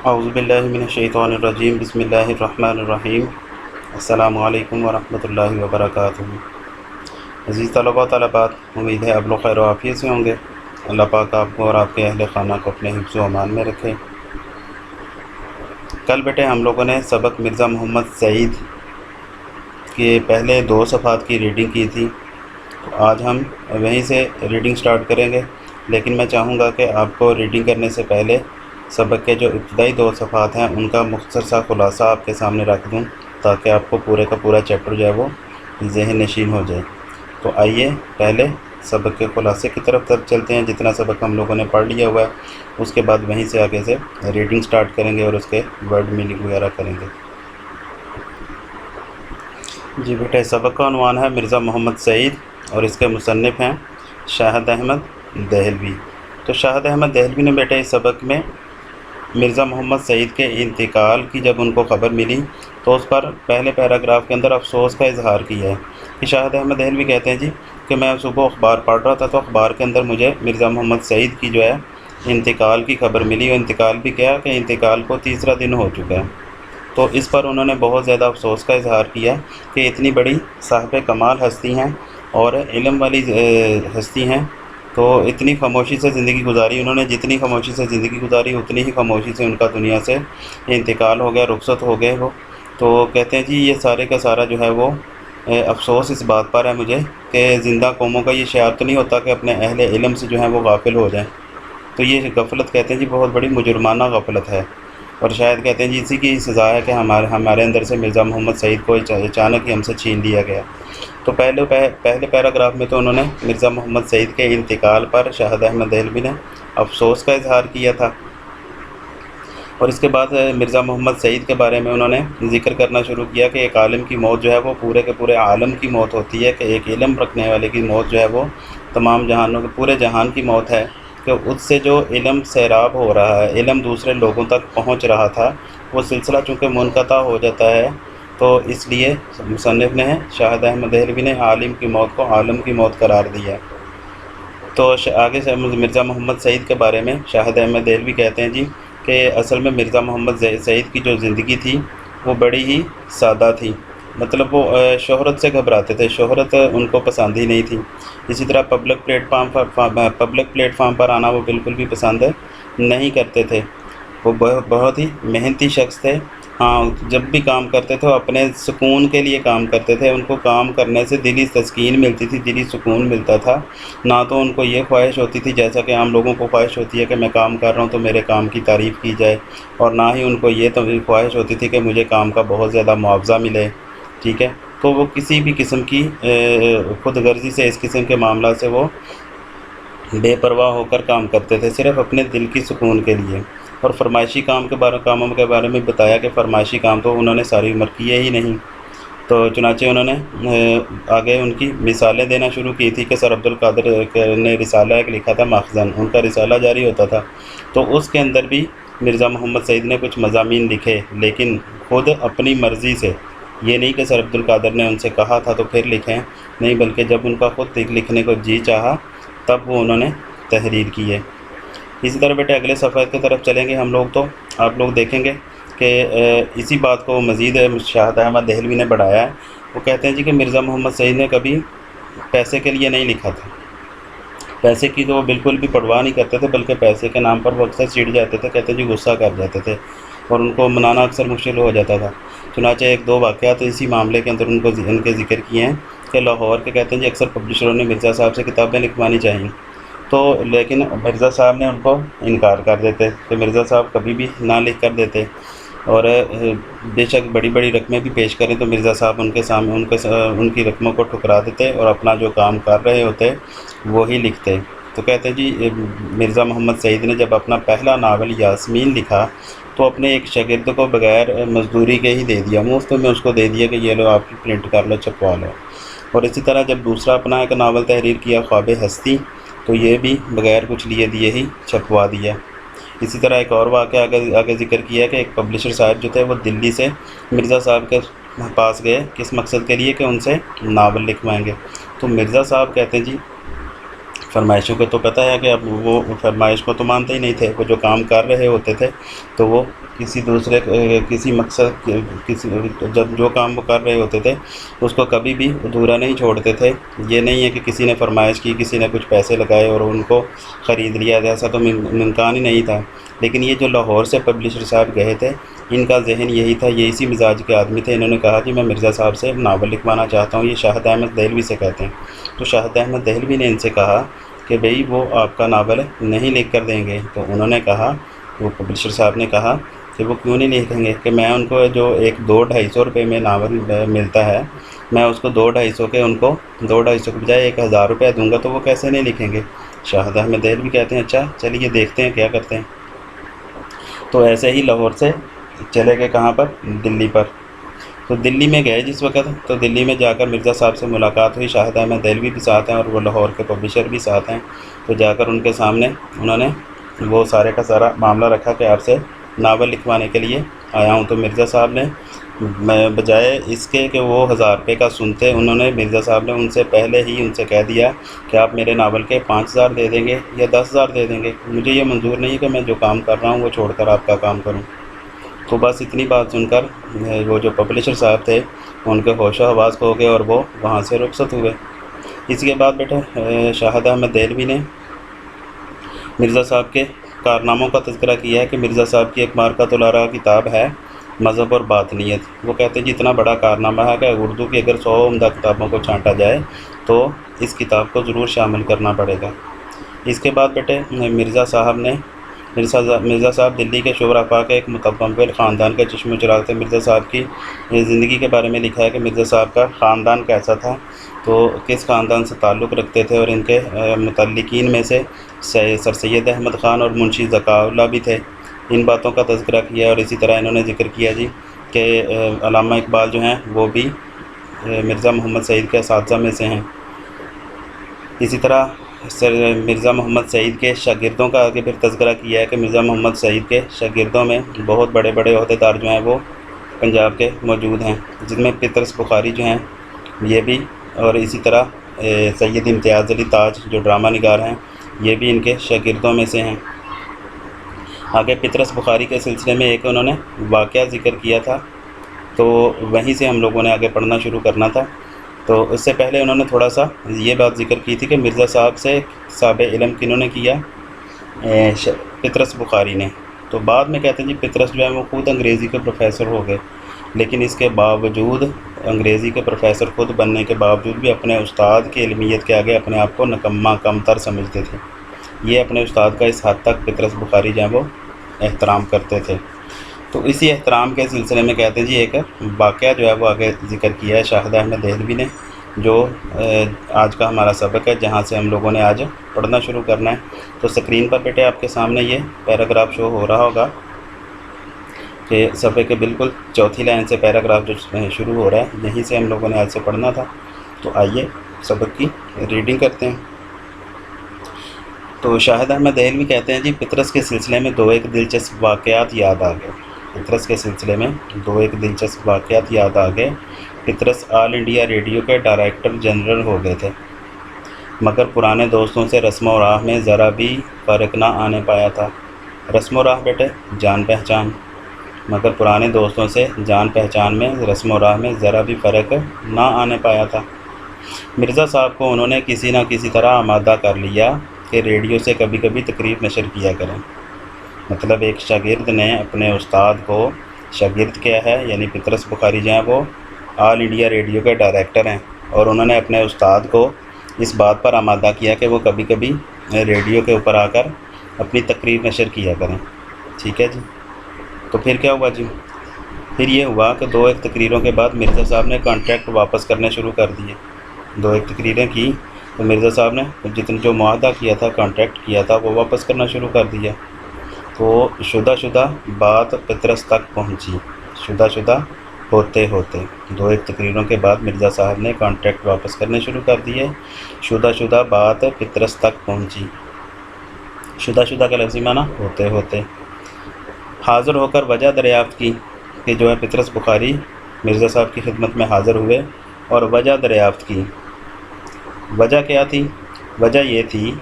اعوذ باللہ من الشیطان الرجیم، بسم اللہ الرحمن الرحیم۔ السلام علیکم ورحمۃ اللہ وبرکاتہ۔ عزیز طلباء طالبات، امید ہے آپ لوگ خیر و عافیت سے ہوں گے۔ اللہ پاک آپ کو اور آپ کے اہل خانہ کو اپنے حفظ و امان میں رکھے۔ کل بیٹے ہم لوگوں نے سبق مرزا محمد سعید کے پہلے 2 صفحات کی ریڈنگ کی تھی، تو آج ہم وہیں سے ریڈنگ سٹارٹ کریں گے، لیکن میں چاہوں گا کہ آپ کو ریڈنگ کرنے سے پہلے سبق کے جو ابتدائی 2 صفحات ہیں ان کا مختصر سا خلاصہ آپ کے سامنے رکھ دوں، تاکہ آپ کو پورے کا پورا چیپٹر جو ہے وہ ذہن نشین ہو جائے۔ تو آئیے پہلے سبق کے خلاصے کی طرف چلتے ہیں۔ جتنا سبق ہم لوگوں نے پڑھ لیا ہوا ہے اس کے بعد وہیں سے آگے سے ریڈنگ سٹارٹ کریں گے اور اس کے ورڈ میننگ وغیرہ کریں گے۔ جی بیٹے، سبق کا عنوان ہے مرزا محمد سعید اور اس کے مصنف ہیں شاہد احمد دہلوی۔ تو شاہد احمد دہلوی نے بیٹے اس سبق میں مرزا محمد سعید کے انتقال کی جب ان کو خبر ملی تو اس پر پہلے پیراگراف کے اندر افسوس کا اظہار کیا ہے کہ شاہد احمد دہلوی کہتے ہیں کہ میں صبح اخبار پڑھ رہا تھا تو اخبار کے اندر مجھے مرزا محمد سعید کی جو ہے انتقال کی خبر ملی، اور انتقال بھی کیا کہ انتقال کو 3 دن ہو چکا ہے۔ تو اس پر انہوں نے بہت زیادہ افسوس کا اظہار کیا کہ اتنی بڑی صاحب کمال ہستی ہیں اور علم والی ہستی ہیں، تو اتنی خاموشی سے زندگی گزاری انہوں نے، جتنی خاموشی سے زندگی گزاری اتنی ہی خاموشی سے ان کا دنیا سے انتقال ہو گیا، رخصت ہو گئے وہ۔ تو کہتے ہیں یہ سارے کا سارا جو ہے وہ افسوس اس بات پر ہے مجھے کہ زندہ قوموں کا یہ شعار تو نہیں ہوتا کہ اپنے اہل علم سے جو ہے وہ غافل ہو جائیں۔ تو یہ غفلت کہتے ہیں بہت بڑی مجرمانہ غفلت ہے، اور شاید کہتے ہیں اسی کی سزا ہے کہ ہمارے اندر سے مرزا محمد سعید کو اچانک ہی ہم سے چھین لیا گیا۔ تو پہلے پیراگراف میں تو انہوں نے مرزا محمد سعید کے انتقال پر شاہد احمد دہلوی نے افسوس کا اظہار کیا تھا، اور اس کے بعد مرزا محمد سعید کے بارے میں انہوں نے ذکر کرنا شروع کیا کہ ایک عالم کی موت جو ہے وہ پورے کے پورے عالم کی موت ہوتی ہے، کہ ایک علم رکھنے والے کی موت جو ہے وہ تمام جہانوں کے پورے جہان کی موت ہے، کہ اس سے جو علم سیراب ہو رہا ہے، علم دوسرے لوگوں تک پہنچ رہا تھا، وہ سلسلہ چونکہ منقطع ہو جاتا ہے، تو اس لیے مصنف نے شاہد احمد دہلوی نے عالم کی موت کو عالم کی موت قرار دیا۔ تو آگے سے مرزا محمد سعید کے بارے میں شاہد احمد دہلوی کہتے ہیں کہ اصل میں مرزا محمد سعید کی جو زندگی تھی وہ بڑی ہی سادہ تھی، مطلب وہ شہرت سے گھبراتے تھے، شہرت ان کو پسند ہی نہیں تھی۔ اسی طرح پبلک پلیٹ فارم پر آنا وہ بالکل بھی پسند نہیں کرتے تھے۔ وہ بہت ہی محنتی شخص تھے، ہاں جب بھی کام کرتے تھے وہ اپنے سکون کے لیے کام کرتے تھے، ان کو کام کرنے سے دلی تسکین ملتی تھی، دلی سکون ملتا تھا، نہ تو ان کو یہ خواہش ہوتی تھی جیسا کہ عام لوگوں کو خواہش ہوتی ہے کہ میں کام کر رہا ہوں تو میرے کام کی تعریف کی جائے، اور نہ ہی ان کو یہ خواہش ہوتی تھی کہ مجھے کام کا بہت زیادہ معاوضہ ملے، ٹھیک ہے۔ تو وہ کسی بھی قسم کی خود غرضی سے اس قسم کے معاملات سے وہ بے پرواہ ہو کر کام کرتے تھے، صرف اپنے دل کی سکون کے لیے۔ اور فرمائشی کاموں کے بارے میں بتایا کہ فرمائشی کام تو انہوں نے ساری عمر کیے ہی نہیں۔ تو چنانچہ انہوں نے آگے ان کی مثالیں دینا شروع کی تھی کہ سر عبد القادر نے رسالہ ایک لکھا تھا مخزن، ان کا رسالہ جاری ہوتا تھا، تو اس کے اندر بھی مرزا محمد سعید نے کچھ مضامین لکھے، لیکن خود اپنی مرضی سے، یہ نہیں کہ سر عبد القادر نے ان سے کہا تھا تو پھر لکھیں، نہیں بلکہ جب ان کا خود لکھنے کو جی چاہا تب وہ انہوں نے تحریر کی ہے۔ اسی طرح بیٹے اگلے صفحے کی طرف چلیں گے ہم لوگ، تو آپ لوگ دیکھیں گے کہ اسی بات کو مزید شاہد احمد دہلوی نے بڑھایا ہے۔ وہ کہتے ہیں کہ مرزا محمد سعید نے کبھی پیسے کے لیے نہیں لکھا تھا، پیسے کی تو وہ بالکل بھی پرواہ نہیں کرتے تھے، بلکہ پیسے کے نام پر وہ اکثر چڑ جاتے تھے، کہتے ہیں غصہ کر جاتے تھے اور ان کو منانا اکثر مشکل ہو جاتا تھا۔ چنانچہ 1-2 واقعات اسی معاملے کے اندر ان کے ذکر کیے ہیں کہ لاہور کے کہتے ہیں اکثر پبلشروں نے مرزا صاحب سے کتابیں لکھوانی چاہیے، تو لیکن مرزا صاحب نے ان کو انکار کر دیتے کہ مرزا صاحب کبھی بھی نہ لکھ کر دیتے، اور بے شک بڑی بڑی رقمیں بھی پیش کریں تو مرزا صاحب ان کے سامنے ان کی رقموں کو ٹھکرا دیتے اور اپنا جو کام کر رہے ہوتے وہی لکھتے۔ تو کہتے ہیں مرزا محمد سعید نے جب اپنا پہلا ناول یاسمین لکھا تو اپنے ایک شاگرد کو بغیر مزدوری کے ہی دے دیا، مفت میں اس کو دے دیا کہ یہ لو آپ پرنٹ کر لو، چھپوا لو۔ اور اسی طرح جب دوسرا اپنا ایک ناول تحریر کیا خواب ہستی، تو یہ بھی بغیر کچھ لیے دیے ہی چھپوا دیا۔ اسی طرح ایک اور واقعہ آگے ذکر کیا کہ ایک پبلشر صاحب جو تھے وہ دلی سے مرزا صاحب کے پاس گئے، کس مقصد کے لیے کہ ان سے ناول لکھوائیں گے۔ تو مرزا صاحب کہتے ہیں فرمائشوں کو تو پتہ ہے کہ اب وہ فرمائش کو تو مانتے ہی نہیں تھے، وہ جو کام کر رہے ہوتے تھے تو وہ کسی دوسرے کسی مقصد کسی جب جو کام وہ کر رہے ہوتے تھے اس کو کبھی بھی ادھورا نہیں چھوڑتے تھے۔ یہ نہیں ہے کہ کسی نے فرمائش کی، کسی نے کچھ پیسے لگائے اور ان کو خرید لیا، ایسا تو ممکن ہی نہیں تھا۔ لیکن یہ جو لاہور سے پبلشر صاحب گئے تھے ان کا ذہن یہی تھا، یہ اسی مزاج کے آدمی تھے۔ انہوں نے کہا کہ میں مرزا صاحب سے ناول لکھوانا چاہتا ہوں، یہ شاہد احمد دہلوی سے کہتے ہیں۔ تو شاہد احمد دہلوی نے ان سے کہا کہ بھئی وہ آپ کا ناول نہیں لکھ کر دیں گے۔ تو انہوں نے کہا، وہ پبلشر صاحب نے کہا کہ وہ کیوں نہیں لکھیں گے، کہ میں ان کو جو ایک 200-250 روپے میں ناول ملتا ہے، میں اس کو 200-250 کے ان کو 200-250 کے بجائے 1000 روپے دوں گا، تو وہ کیسے نہیں لکھیں گے۔ شاہد احمد دہلوی کہتے ہیں اچھا چلیے دیکھتے ہیں کیا کرتے ہیں۔ تو ایسے ہی لاہور سے چلے گئے کہاں پر، دلی پر۔ تو دلی میں گئے جس وقت، تو دلی میں جا کر مرزا صاحب سے ملاقات ہوئی۔ شاہد احمد دہلوی بھی ساتھ ہیں اور وہ لاہور کے پبلشر بھی ساتھ ہیں۔ تو جا کر ان کے سامنے انہوں نے وہ سارے کا سارا معاملہ رکھا کہ آپ سے ناول لکھوانے کے لیے آیا ہوں۔ تو مرزا صاحب نے بجائے اس کے کہ وہ 1000 روپے کا سنتے، انہوں نے مرزا صاحب نے ان سے پہلے ہی ان سے کہہ دیا کہ آپ میرے ناول کے 5000 دے دیں گے یا 10000 دے دیں گے، مجھے یہ منظور نہیں کہ میں جو کام کر رہا ہوں وہ چھوڑ کر آپ کا کام کروں۔ تو بس اتنی بات سن کر وہ جو پبلشر صاحب تھے ان کے ہوش و حواس کھو گئے اور وہ وہاں سے رخصت ہوئے۔ اس کے بعد بیٹے شاہد احمد دہلوی نے مرزا صاحب کے کارناموں کا تذکرہ کیا ہے کہ مرزا صاحب کی ایک مارکۃ الآراء کتاب ہے، مذہب اور باطنیت۔ وہ کہتے ہیں جتنا بڑا کارنامہ ہے کہ اردو کی اگر 100 عمدہ کتابوں کو چھانٹا جائے تو اس کتاب کو ضرور شامل کرنا پڑے گا۔ اس کے بعد بیٹے مرزا صاحب دلی کے شعراء کے ایک متبول خاندان کے چشم و چراغ تھے۔ مرزا صاحب کی زندگی کے بارے میں لکھا ہے کہ مرزا صاحب کا خاندان کیسا تھا، تو کس خاندان سے تعلق رکھتے تھے، اور ان کے متعلقین میں سے سر سید احمد خان اور منشی ذکاء اللہ بھی تھے۔ ان باتوں کا تذکرہ کیا، اور اسی طرح انہوں نے ذکر کیا جی کہ علامہ اقبال جو ہیں وہ بھی مرزا محمد سعید کے اساتذہ میں سے ہیں۔ اسی طرح مرزا محمد سعید کے شاگردوں کا آگے پھر تذکرہ کیا ہے کہ مرزا محمد سعید کے شاگردوں میں بہت بڑے بڑے عہدیدار جو ہیں وہ پنجاب کے موجود ہیں، جن میں پطرس بخاری جو ہیں یہ بھی، اور اسی طرح سید امتیاز علی تاج جو ڈرامہ نگار ہیں یہ بھی ان کے شاگردوں میں سے ہیں۔ آگے پطرس بخاری کے سلسلے میں ایک انہوں نے واقعہ ذکر کیا تھا، تو وہیں سے ہم لوگوں نے آگے پڑھنا شروع کرنا تھا۔ تو اس سے پہلے انہوں نے تھوڑا سا یہ بات ذکر کی تھی کہ مرزا صاحب سے صاحب علم کنہوں نے کیا، پطرس بخاری نے۔ تو بعد میں کہتے ہیں جی پطرس جو ہے وہ خود انگریزی کے پروفیسر ہو گئے، لیکن اس کے باوجود انگریزی کے پروفیسر خود بننے کے باوجود بھی اپنے استاد کی علمیت کے آگے اپنے آپ کو نکما کمتر سمجھتے تھے۔ یہ اپنے استاد کا اس حد تک پطرس بخاری جو ہے وہ احترام کرتے تھے۔ تو اسی احترام کے سلسلے میں کہتے ہیں جی ایک واقعہ جو ہے وہ آگے ذکر کیا ہے شاہد احمد دہلوی نے، جو آج کا ہمارا سبق ہے، جہاں سے ہم لوگوں نے آج پڑھنا شروع کرنا ہے۔ تو اسکرین پر بیٹے آپ کے سامنے یہ پیراگراف شو ہو رہا ہوگا کہ صفحے کے بالکل چوتھی لائن سے پیراگراف جو شروع ہو رہا ہے، یہیں سے ہم لوگوں نے آج سے پڑھنا تھا۔ تو آئیے سبق کی ریڈنگ کرتے ہیں۔ تو شاہد احمد دہلوی کہتے ہیں جی پطرس کے سلسلے میں ایک دلچسپ واقعات یاد آ گئے۔ پطرس کے سلسلے میں ایک دلچسپ واقعات یاد آ گئے۔ پطرس آل انڈیا ریڈیو کے ڈائریکٹر جنرل ہو گئے تھے، مگر پرانے دوستوں سے رسم و راہ میں ذرا بھی فرق نہ آنے پایا تھا۔ رسم و راہ بیٹے جان پہچان، مگر پرانے دوستوں سے جان پہچان میں رسم و راہ میں ذرا بھی فرق نہ آنے پایا تھا۔ مرزا صاحب کو انہوں نے کسی نہ کسی طرح آمادہ کر لیا کہ ریڈیو سے کبھی کبھی تقریر نشر کیا کریں۔ مطلب ایک شاگرد نے اپنے استاد کو، شاگرد کیا ہے یعنی پطرس بخاری جو ہیں وہ آل انڈیا ریڈیو کے ڈائریکٹر ہیں، اور انہوں نے اپنے استاد کو اس بات پر آمادہ کیا کہ وہ کبھی کبھی ریڈیو کے اوپر آ کر اپنی تقریر نشر کیا کریں۔ ٹھیک ہے جی۔ تو پھر کیا ہوا جی؟ پھر یہ ہوا کہ 2-1 تقریروں کے بعد مرزا صاحب نے کانٹریکٹ واپس کرنے شروع کر دیے۔ 2-1 تقریریں کی تو مرزا صاحب نے جو معاہدہ کیا تھا، کانٹریکٹ کیا تھا، وہ واپس کرنا شروع کر دیا۔ تو شدہ بات پطرس تک پہنچی، شدہ ہوتے 2-1 تقریروں کے بعد مرزا صاحب نے کانٹریکٹ واپس کرنے شروع کر دیے۔ شدہ بات پطرس تک پہنچی، شدہ کا لفظی معنی ہوتے حاضر ہو کر وجہ دریافت کی کہ جو ہے پطرس بخاری مرزا صاحب کی خدمت میں حاضر ہوئے اور وجہ دریافت کی۔ وجہ کیا تھی؟ وجہ یہ تھی